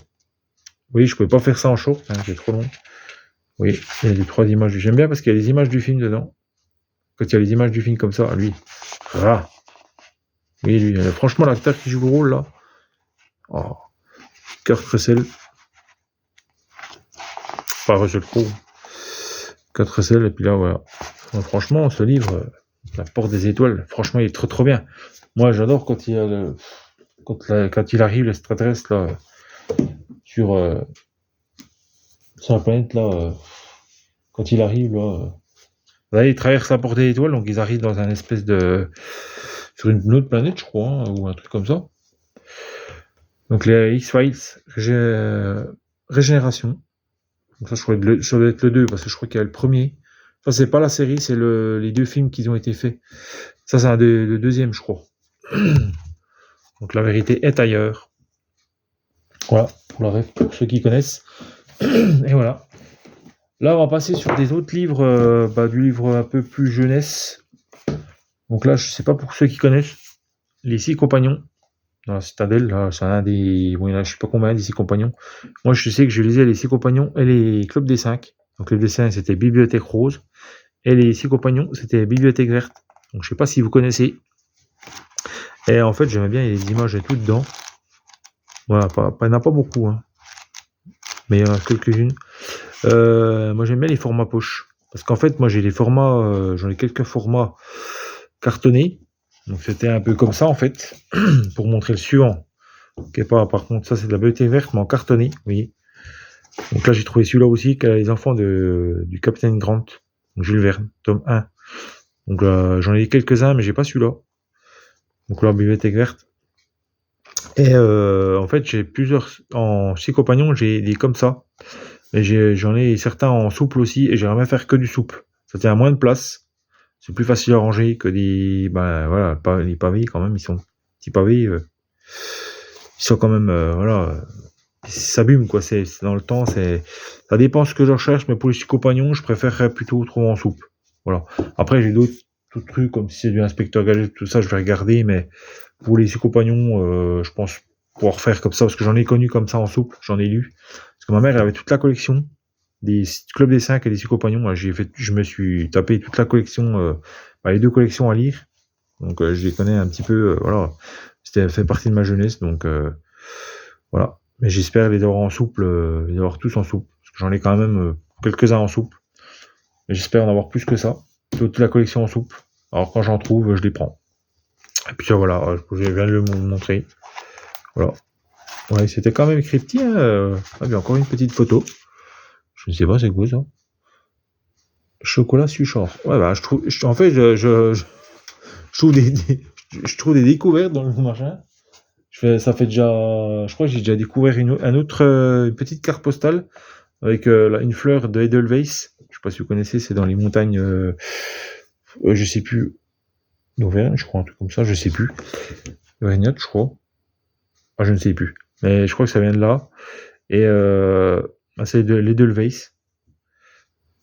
Oui, je pouvais pas faire ça en short, hein, c'est trop long. Oui, il y a les 3 images. J'aime bien parce qu'il y a les images du film dedans. Quand il y a les images du film comme ça, lui. Ah, oui, lui. Franchement, l'acteur qui joue le rôle, là. Oh, Kurt Russell. Pas Russell Crowe. Kurt Russell, et puis là, voilà. Donc, franchement, ce livre, La Porte des Étoiles, franchement, il est trop trop bien. Moi, j'adore quand il y a quand il arrive, l'extraterrestre, là, sur, sur la planète, là, quand il arrive, là, il traverse la Porte des Étoiles, donc ils arrivent dans un espèce de... sur une autre planète, je crois, hein, ou un truc comme ça. Donc les X-Files, Régénération. Donc ça, ça doit être le 2, parce que je crois qu'il y a le premier. Ça, c'est pas la série, c'est les 2 films qui ont été faits. Ça, c'est le deuxième, je crois. Donc la vérité est ailleurs. Voilà, pour ceux qui connaissent. Et voilà. Là, on va passer sur des autres livres, du livre un peu plus jeunesse. Donc là, je sais pas pour ceux qui connaissent. Les 6 compagnons. Dans la citadelle, là, c'est un des... Bon, il y en a, je sais pas combien, des 6 compagnons. Moi, je sais que je lisais les 6 compagnons et les clubs des 5. Donc, Club des 5, c'était Bibliothèque Rose. Et les 6 compagnons, c'était Bibliothèque Verte. Donc, je sais pas si vous connaissez. Et en fait, j'aimais bien, il y a des images et tout dedans. Voilà, il n'y en a pas beaucoup, hein. Mais il y en a quelques-unes. Moi, j'aime bien les formats poche. Parce qu'en fait, moi, j'ai les formats, j'en ai quelques formats cartonnés. Donc, c'était un peu comme ça, en fait, pour montrer le suivant. Okay, par contre, ça, c'est de la bibliothèque verte, mais en cartonné, vous voyez. Donc là, j'ai trouvé celui-là aussi, qui a les enfants du Capitaine Grant, Jules Verne, tome 1. Donc j'en ai quelques-uns, mais j'ai pas celui-là. Donc là, bibliothèque verte. Et en fait, j'ai plusieurs, en 6 compagnons, j'ai des comme ça. Et j'en ai certains en souple aussi, et j'aimerais bien faire que du souple. Ça tient à moins de place. C'est plus facile à ranger que des, voilà, les pavés quand même, ils sont petits pavés, ils sont quand même, voilà, ils s'abîment quoi. C'est dans le temps, ça dépend ce que je recherche, mais pour les 6 compagnons, je préférerais plutôt trouver en souple. Voilà. Après, j'ai d'autres trucs comme si c'est du inspecteur gadget, tout ça, je vais regarder, mais pour les 6 compagnons, je pense pouvoir faire comme ça, parce que j'en ai connu comme ça en souple, j'en ai lu. Parce que ma mère avait toute la collection des clubs des 5 et des 6 compagnons. Je me suis tapé toute la collection, les 2 collections à lire. Donc je les connais un petit peu, voilà. C'était fait partie de ma jeunesse, donc voilà. Mais j'espère les avoir en souple, les avoir tous en souple. Parce que j'en ai quand même quelques-uns en souple. Mais j'espère en avoir plus que ça. Toute la collection en souple. Alors quand j'en trouve, je les prends. Et puis voilà, je viens de le montrer. Voilà. Ouais, c'était quand même écrit petit, hein. Ah, il y a encore une petite photo. Je ne sais pas c'est quoi ça. Chocolat Suchard. Ouais, je trouve, en fait, je trouve des découvertes dans le machin. Ça fait déjà, je crois que j'ai déjà découvert une petite carte postale avec une fleur de Edelweiss. Je sais pas si vous connaissez, c'est dans les montagnes, je sais plus, d'Auvergne, je crois, un truc comme ça, je sais plus. Auvergnat, je crois. Ah, je ne sais plus. Mais je crois que ça vient de là. Et c'est de l'Edelweiss.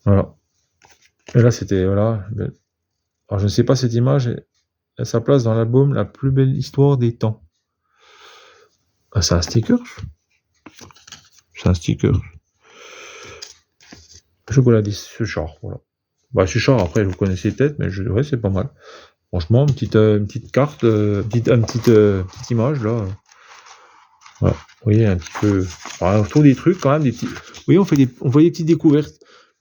Voilà. Et là, c'était, voilà. Alors, je ne sais pas cette image, a sa place dans l'album La plus belle histoire des temps. Ah, c'est un sticker. C'est un sticker. Chocolat Suchard, voilà. Suchard, après, vous connaissez peut-être, mais c'est pas mal. Franchement, une petite carte, une petite image, là. Voilà. Vous voyez, un petit peu. On trouve des trucs, quand même, des petits. Vous voyez, on voit des petites découvertes.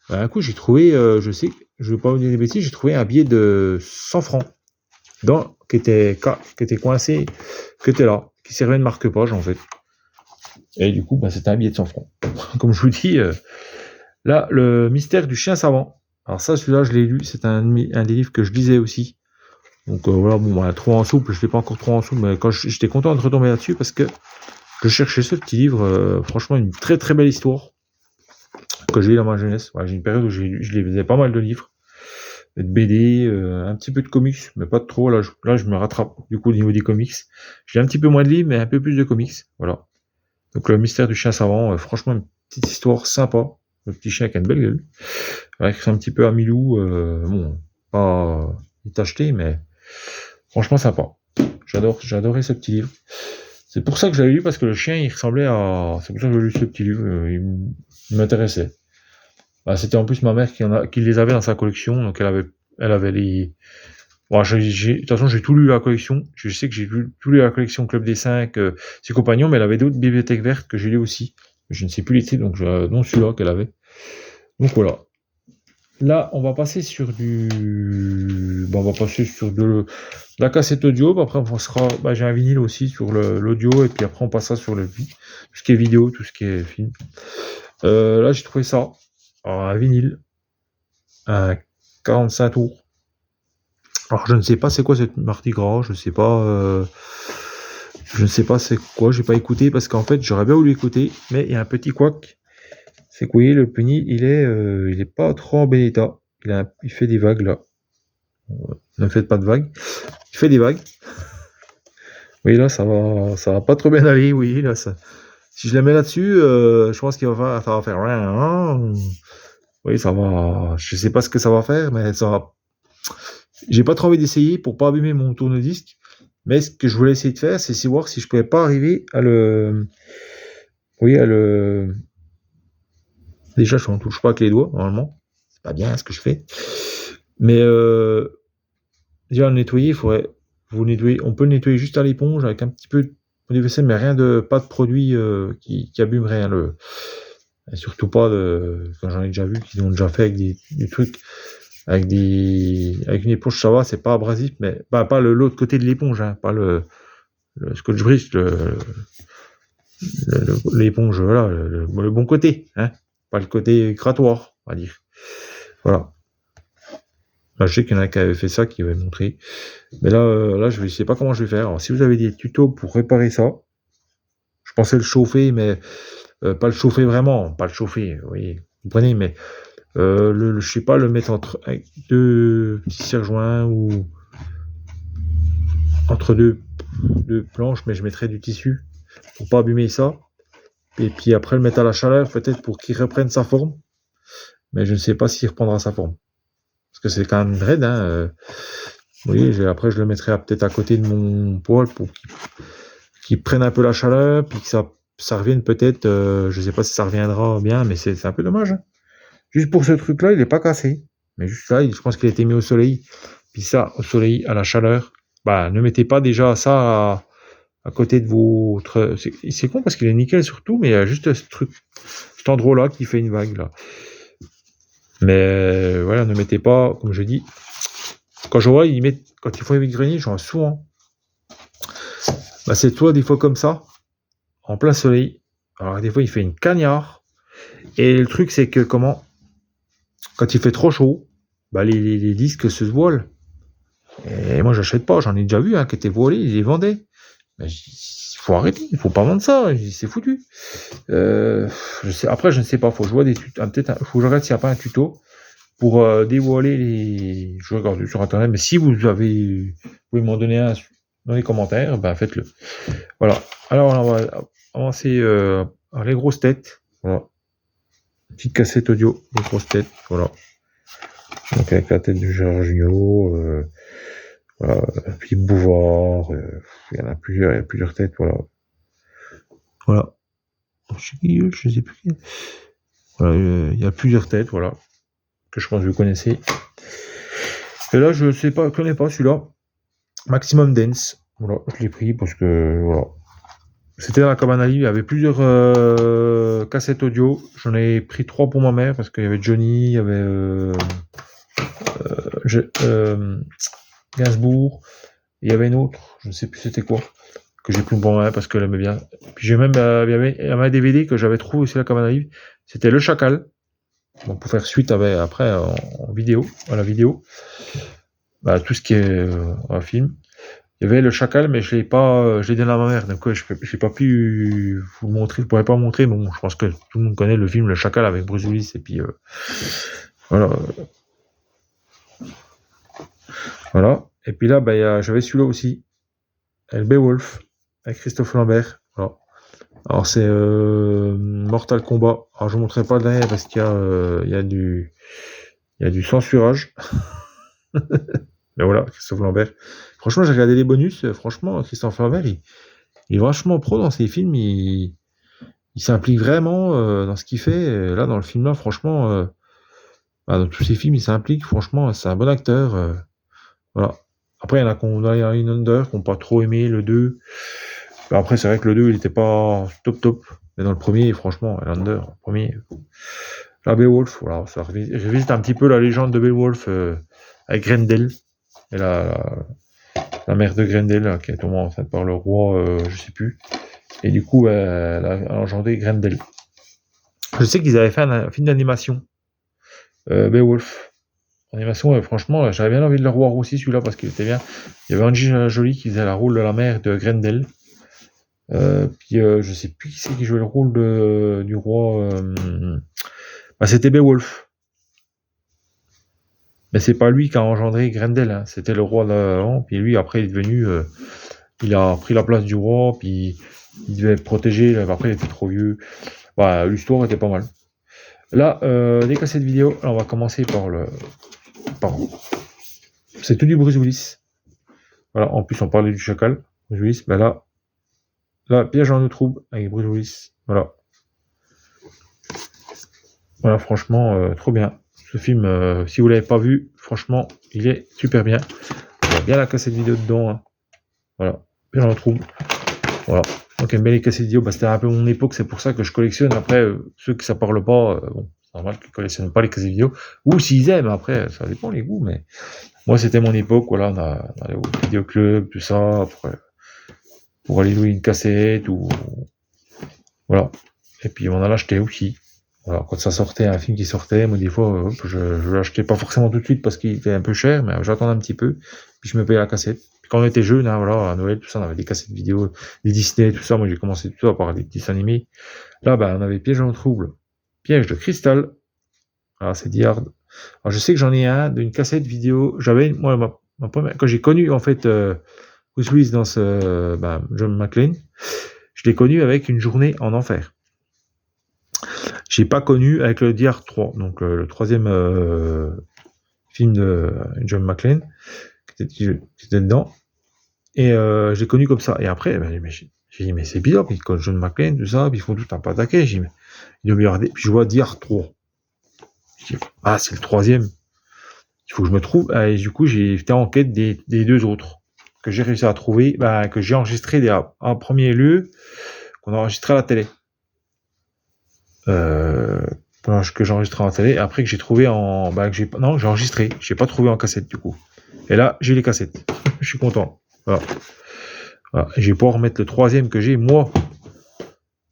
Un coup, j'ai trouvé, je sais, je ne veux pas vous dire des bêtises, j'ai trouvé un billet de 100 francs. Qui était coincé, qui était là, qui servait de marque-page, en fait. Et du coup, c'était un billet de 100 francs. Comme je vous dis, là, le mystère du chien savant. Alors ça, celui-là, je l'ai lu. C'est un des livres que je lisais aussi. Donc voilà, trop en souple. Je l'ai pas encore trop en souple, mais quand j'étais content de retomber là-dessus parce que je cherchais ce petit livre. Franchement, une très très belle histoire que j'ai eu dans ma jeunesse. J'ai une période où je lisais pas mal de livres, de BD, un petit peu de comics, mais pas trop. Là, je me rattrape. Du coup, au niveau des comics, j'ai un petit peu moins de livres, mais un peu plus de comics. Voilà. Donc le mystère du chien savant. Franchement, une petite histoire sympa. Le petit chien qui a une belle gueule. C'est un petit peu à Milou. Pas acheté, mais franchement sympa. J'adorais ce petit livre. C'est pour ça que j'avais lu, parce que le chien, il ressemblait à... C'est pour ça que j'ai lu ce petit livre. Il m'intéressait. Bah, c'était en plus ma mère qui les avait dans sa collection, donc elle avait les. Bon, de toute façon, j'ai tout lu la collection. Je sais que j'ai tout lu la collection Club des 5, ses compagnons, mais elle avait d'autres bibliothèques vertes que j'ai lu aussi. Je ne sais plus les titres, donc non celui-là qu'elle avait. Donc voilà. Là, on va passer sur on va passer sur de la cassette audio. Après, on passera. Bah, j'ai un vinyle aussi sur l'audio, et puis après, on passera sur tout ce qui est vidéo, tout ce qui est film. Là, j'ai trouvé ça. Alors, un vinyle, un 45 tours. Alors, je ne sais pas c'est quoi cette Mardi Gras. Je ne sais pas c'est quoi. J'ai pas écouté parce qu'en fait, j'aurais bien voulu écouter, mais il y a un petit couac. C'est que vous voyez, le vinyle, il est pas trop en bon état. Il fait des vagues là. Ne faites pas de vagues. Il fait des vagues. Oui, là, ça va pas trop bien aller. Oui, là, si je la mets là-dessus, je pense ça va faire. Oui, ça va. Je sais pas ce que ça va faire, mais ça va. J'ai pas trop envie d'essayer pour pas abîmer mon tourne-disque. Mais ce que je voulais essayer de faire, c'est voir si je pouvais pas arriver à le. Oui, à le. Déjà, je ne touche pas avec les doigts, normalement. C'est pas bien ce que je fais. Mais déjà, le nettoyer, il faudrait. Vous nettoyer. On peut le nettoyer juste à l'éponge avec un petit peu de vaisselle, mais pas de produit qui abîmerait et surtout pas quand j'en ai déjà vu, qu'ils ont déjà fait avec des trucs. Avec une éponge, ça va, c'est pas abrasif, mais pas l'autre côté de l'éponge, hein, pas le Scotch Brite, l'éponge, voilà, le bon côté, hein, pas le côté grattoir, on va dire. Voilà. Là, je sais qu'il y en a qui avaient fait ça, qui avaient montré. Mais là, je ne sais pas comment je vais faire. Alors, si vous avez des tutos pour réparer ça, je pensais le chauffer, mais pas le chauffer vraiment, pas le chauffer, vous voyez, vous comprenez, mais je sais pas, le mettre avec deux petits serre-joints ou entre deux planches, mais je mettrai du tissu pour pas abîmer ça. Et puis après le mettre à la chaleur, peut-être pour qu'il reprenne sa forme. Mais je ne sais pas s'il reprendra sa forme. Parce que c'est quand même raide, hein. Vous voyez, après je le mettrai peut-être à côté de mon poêle pour qu'il prenne un peu la chaleur, puis que ça revienne peut-être. Je sais pas si ça reviendra bien, mais c'est un peu dommage, hein. Juste pour ce truc-là, il n'est pas cassé. Mais juste là, je pense qu'il a été mis au soleil. Puis ça, au soleil, à la chaleur, bah ne mettez pas déjà ça à côté de votre. C'est con parce qu'il est nickel surtout, mais il y a juste cet endroit-là qui fait une vague là. Mais voilà, ne mettez pas, comme je dis, quand je vois, quand ils font les greniers, j'en vois souvent. Bah c'est toi des fois comme ça, en plein soleil. Alors des fois il fait une cagnard. Et le truc c'est que quand il fait trop chaud, bah les disques se voilent. Et moi j'achète pas, j'en ai déjà vu qui étaient voilés, ils les vendaient. Mais il faut arrêter, il faut pas vendre ça, c'est foutu. Après je ne sais pas, faut que je vois des tutos, faut que je regarde s'il n'y a pas un tuto pour dévoiler les. Je regarde sur internet, mais si vous pouvez m'en donner un dans les commentaires, ben faites-le. Voilà. Alors on va avancer les grosses têtes. Voilà. Petite cassette audio, les grosses têtes. Voilà. Donc avec la tête de Gérard Jugnot, voilà, Philippe Bouvard, il y en a plusieurs têtes, voilà. Voilà. Je sais plus qui. Voilà, il y a plusieurs têtes, voilà, que je pense que vous connaissez. Et là, je connais pas celui-là. Maximum Dance. Voilà, je l'ai pris parce que voilà. C'était dans la cabane à livres, il y avait plusieurs cassettes audio. J'en ai pris 3 pour ma mère parce qu'il y avait Johnny, il y avait Gainsbourg, il y avait une autre, je ne sais plus c'était quoi, que j'ai pris pour ma mère parce qu'elle aimait bien. Puis j'ai même, il y avait un DVD que j'avais trouvé aussi à la cabane à livres, c'était Le Chacal. Bon, pour faire suite après en vidéo, à la vidéo, bah, tout ce qui est un film. Il y avait Le Chacal, mais je l'ai donné à ma mère, donc je n'ai pas pu vous le montrer, je pourrais pas vous montrer, mais bon, je pense que tout le monde connaît le film Le Chacal avec Bruce Willis, et puis voilà. Voilà. Et puis là, bah, j'avais celui-là aussi, Beowulf, avec Christophe Lambert. Voilà. Alors c'est Mortal Kombat. Alors je ne montrerai pas le dernier parce qu'il y a du censurage. Mais voilà, Christophe Lambert. Franchement, j'ai regardé les bonus. Franchement, Christophe Lambert, il est vachement pro dans ses films. Il s'implique vraiment dans ce qu'il fait. Là, dans le film là, franchement, Dans tous ces films, il s'implique, franchement, c'est un bon acteur. Voilà. Après, il y en a qui ont Highlander, qui n'ont pas trop aimé le 2. Après, c'est vrai que le 2, il était pas top. Mais dans le premier, franchement, Highlander, le premier. La Beowulf, voilà, ça revisite un petit peu la légende de Beowulf avec Grendel. Et la mère de Grendel, là, qui est tombée enceinte par le roi, je sais plus. Et du coup, elle a engendré Grendel. Je sais qu'ils avaient fait un film d'animation, Beowulf. Animation, franchement, j'avais bien envie de le revoir aussi, celui-là, parce qu'il était bien. Il y avait Angelina Jolie qui faisait le rôle de la mère de Grendel. Puis je sais plus qui c'est qui jouait le rôle du roi. C'était Beowulf. Mais c'est pas lui qui a engendré Grendel, hein. C'était le roi d'avant. Puis lui, après, il est devenu. Il a pris la place du roi, puis il devait être protégé. Après, il était trop vieux. L'histoire était pas mal. Là, des cassettes vidéo. Alors, on va commencer par c'est tout du Bruce Willis. Voilà, en plus, on parlait du chacal. Bruce Willis, là, Piège en eau trouble avec Bruce Willis. Voilà. Voilà, franchement, trop bien. Ce film, si vous l'avez pas vu, franchement, il est super bien. Il y a bien la cassette vidéo dedans. Hein. Voilà. Piège en eau trouble. Voilà. Donc, j'aime bien les cassettes vidéo. C'était un peu mon époque, c'est pour ça que je collectionne. Après, ceux qui ça parle pas, bon, c'est normal qu'ils collectionnent pas les cassettes vidéo. Ou s'ils aiment, après, ça dépend les goûts, mais moi, c'était mon époque. Voilà, on allait au vidéoclub, tout ça. Après, pour aller louer une cassette ou voilà. Et puis on en l'achetait aussi. Voilà, quand ça sortait, un film qui sortait, moi des fois, je l'achetais pas forcément tout de suite parce qu'il était un peu cher, mais j'attendais un petit peu, puis je me payais la cassette. Puis quand on était jeune, hein, voilà, à Noël, tout ça, on avait des cassettes vidéo, des Disney, tout ça. Moi j'ai commencé tout ça par des petits animés. Là, on avait Piège en trouble, Piège de cristal. Alors c'est Die Hard. Alors je sais que j'en ai un d'une cassette vidéo. J'avais moi ma première, quand j'ai connu en fait Bruce Willis dans John McClane, je l'ai connu avec Une journée en enfer. J'ai pas connu avec le Die Hard 3, donc le troisième film de John McClane qui était dedans. Et j'ai connu comme ça. Et après, j'ai dit mais c'est bizarre, puis quand John McClane, tout ça, puis ils font tout un pataquès. J'ai dit mais il doit me regarder. Puis je vois Die Hard 3. Je dis c'est le troisième. Il faut que je me trouve. Et du coup, j'ai été en quête des deux autres que j'ai réussi à trouver, que j'ai enregistré en premier lieu, qu'on a enregistré à la télé. Que j'ai enregistré en télé, et après que j'ai trouvé j'ai enregistré, j'ai pas trouvé en cassette du coup. Et là, j'ai les cassettes. Je suis content. Voilà. Et je vais pouvoir remettre le troisième que j'ai, moi.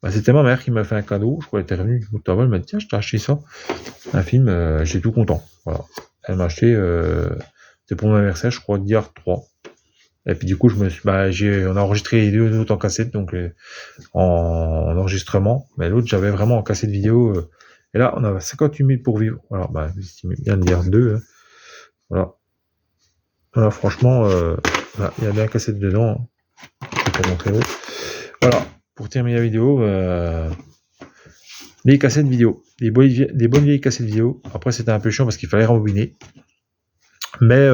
C'était ma mère qui m'a fait un cadeau. Je crois qu'elle était revenue du tabac, elle m'a dit tiens, je t'ai acheté ça. Un film, j'étais tout content. Voilà. Elle m'a acheté, c'était pour mon anniversaire, je crois, Die Hard 3. Et puis du coup, on a enregistré les deux autres en cassette, donc en enregistrement. Mais l'autre, j'avais vraiment en cassette vidéo. Et là, on a 58 000 pour vivre. Voilà, il y a Die Hard 2. Hein. Voilà, franchement, il y a bien la cassette dedans. Hein. Je vais pas montrer l'autre. Voilà, pour terminer la vidéo, les cassettes vidéo. Des bonnes vieilles cassettes vidéo. Après, c'était un peu chiant parce qu'il fallait rembobiner. Mais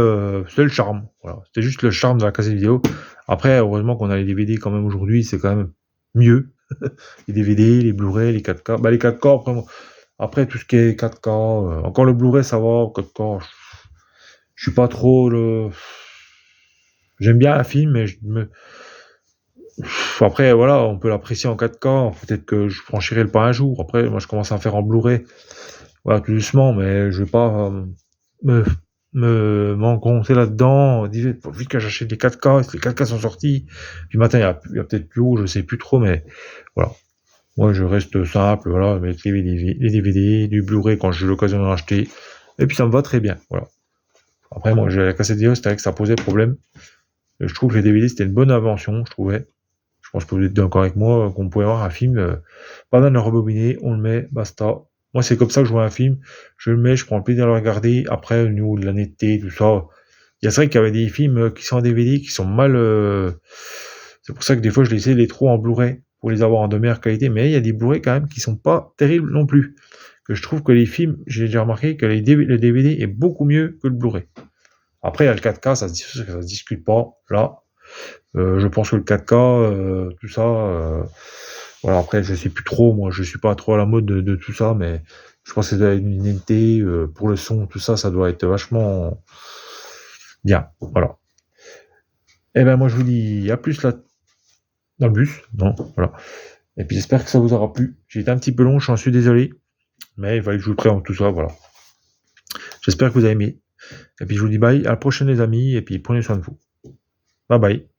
c'était le charme. Voilà. C'était juste le charme de la cassette vidéo. Après, heureusement qu'on a les DVD quand même aujourd'hui, c'est quand même mieux. Les DVD, les Blu-ray, les 4K. Les 4K, après tout ce qui est 4K, encore le Blu-ray, ça va. 4K, je suis pas trop le. J'aime bien un film, mais après, voilà, on peut l'apprécier en 4K. Peut-être que je franchirai le pas un jour. Après, moi, je commence à en faire en Blu-ray. Voilà, tout doucement, mais je vais pas m'engoncer là-dedans, vite que j'achète des 4K, les 4K sont sortis, puis maintenant il y a peut-être plus haut, je sais plus trop, mais voilà. Moi je reste simple, voilà, avec les DVD, du Blu-ray quand j'ai l'occasion d'en acheter, et puis ça me va très bien, voilà. Après moi j'ai la cassette vidéo, c'était vrai que ça posait problème. Je trouve que les DVD c'était une bonne invention, je trouvais. Je pense que vous êtes d'accord avec moi, qu'on pouvait avoir un film, pas besoin de le rebobiner, on le met, basta. Moi, c'est comme ça que je vois un film. Je le mets, je prends le plaisir de le regarder. Après, au niveau de la netteté, tout ça. C'est vrai qu'il y avait des films qui sont en DVD, qui sont mal. C'est pour ça que des fois, je les essaie les trop en Blu-ray pour les avoir en de meilleure qualité. Mais il y a des Blu-ray quand même qui sont pas terribles non plus. Que je trouve que les films, j'ai déjà remarqué que le DVD est beaucoup mieux que le Blu-ray. Après, il y a le 4K, ça se discute pas. Là, je pense que le 4K, tout ça. Voilà, après, je sais plus trop, moi, je suis pas trop à la mode de tout ça, mais Je pense que ça doit être une NT, pour le son, tout ça, ça doit être vachement bien. Voilà. Et ben moi je vous dis à plus là dans le bus. Non, voilà. Et puis j'espère que ça vous aura plu. J'ai été un petit peu long, je suis désolé. Mais il fallait que je vous présente tout ça, voilà. J'espère que vous avez aimé. Et puis je vous dis bye, à la prochaine les amis, et puis prenez soin de vous. Bye bye.